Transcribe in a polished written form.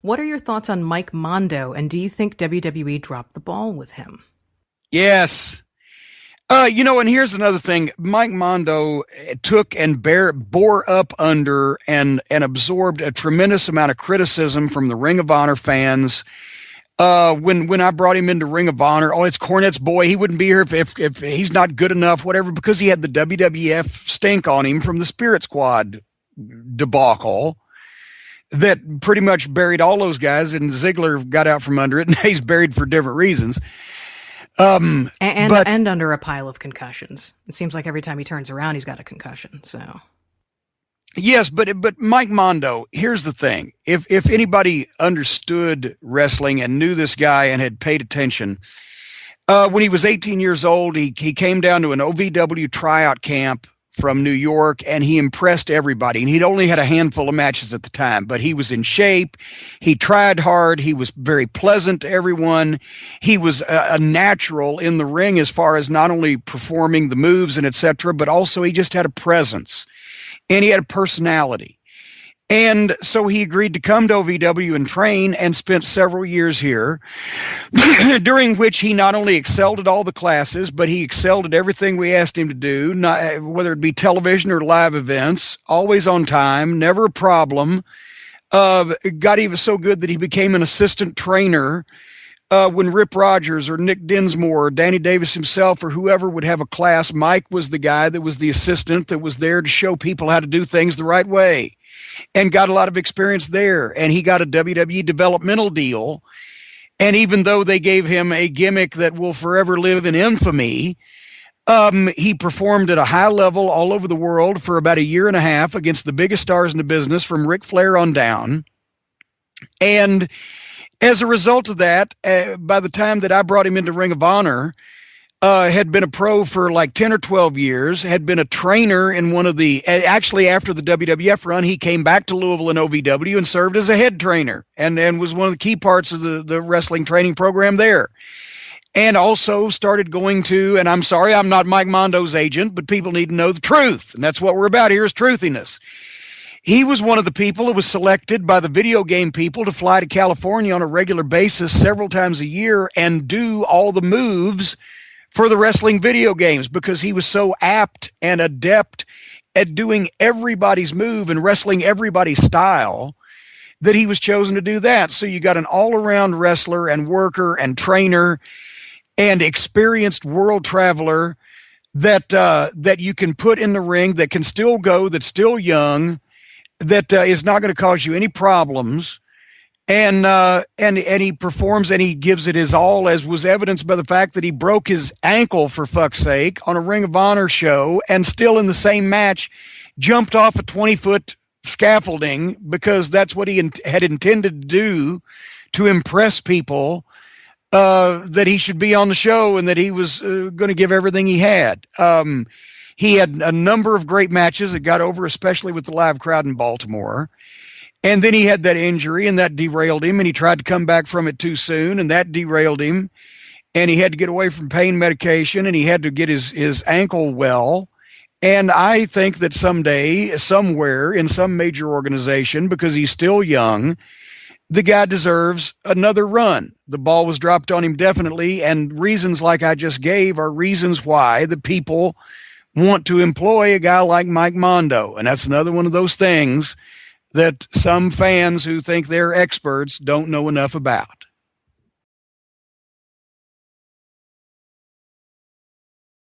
What are your thoughts on Mike Mondo, and do you think WWE dropped the ball with him? Yes. And here's another thing. Mike Mondo took and bore up under and absorbed a tremendous amount of criticism from the Ring of Honor fans. When I brought him into Ring of Honor, it's Cornette's boy. He wouldn't be here if he's not good enough, whatever, because he had the WWF stink on him from the Spirit Squad debacle that pretty much buried all those guys, and Ziggler got out from under it, and he's buried for different reasons. And under a pile of concussions. It seems like every time he turns around, he's got a concussion. So, yes, but Mike Mondo. Here's the thing: if anybody understood wrestling and knew this guy and had paid attention, when he was 18 years old, he came down to an OVW tryout camp from New York, and he impressed everybody. And he'd only had a handful of matches at the time, but he was in shape. He tried hard. He was very pleasant to everyone. He was a natural in the ring as far as not only performing the moves and etc., but also he just had a presence and he had a personality. And so he agreed to come to OVW and train, and spent several years here, during which he not only excelled at all the classes, but he excelled at everything we asked him to do, whether it be television or live events, always on time, never a problem. Got even so good that he became an assistant trainer when Rip Rogers or Nick Dinsmore or Danny Davis himself or whoever would have a class. Mike was the guy that was the assistant that was there to show people how to do things the right way, and got a lot of experience there. And he got a WWE developmental deal. And even though they gave him a gimmick that will forever live in infamy, he performed at a high level all over the world for about a year and a half against the biggest stars in the business, from Ric Flair on down. And as a result of that, by the time that I brought him into Ring of Honor, had been a pro for like 10 or 12 years, had been a trainer in one of the, actually after the WWF run, he came back to Louisville and OVW and served as a head trainer, and was one of the key parts of the wrestling training program there. And also started going to, and I'm sorry, I'm not Mike Mondo's agent, but people need to know the truth. And that's what we're about here, is truthiness. He was one of the people who was selected by the video game people to fly to California on a regular basis several times a year and do all the moves for the wrestling video games, because he was so apt and adept at doing everybody's move and wrestling everybody's style that he was chosen to do that. So you got an all-around wrestler and worker and trainer and experienced world traveler that you can put in the ring, that can still go, that's still young, that is not going to cause you any problems. And he performs and he gives it his all, as was evidenced by the fact that he broke his ankle, for fuck's sake, on a Ring of Honor show, and still in the same match jumped off a 20-foot scaffolding, because that's what he had intended to do, to impress people that he should be on the show and that he was going to give everything he had. He had a number of great matches that got over, especially with the live crowd in Baltimore. And then he had that injury, and that derailed him, and he tried to come back from it too soon, and that derailed him. And he had to get away from pain medication, and he had to get his ankle well. And I think that someday, somewhere in some major organization, because he's still young, the guy deserves another run. The ball was dropped on him definitely, and reasons like I just gave are reasons why the people want to employ a guy like Mike Mondo. And that's another one of those things that some fans who think they're experts don't know enough about.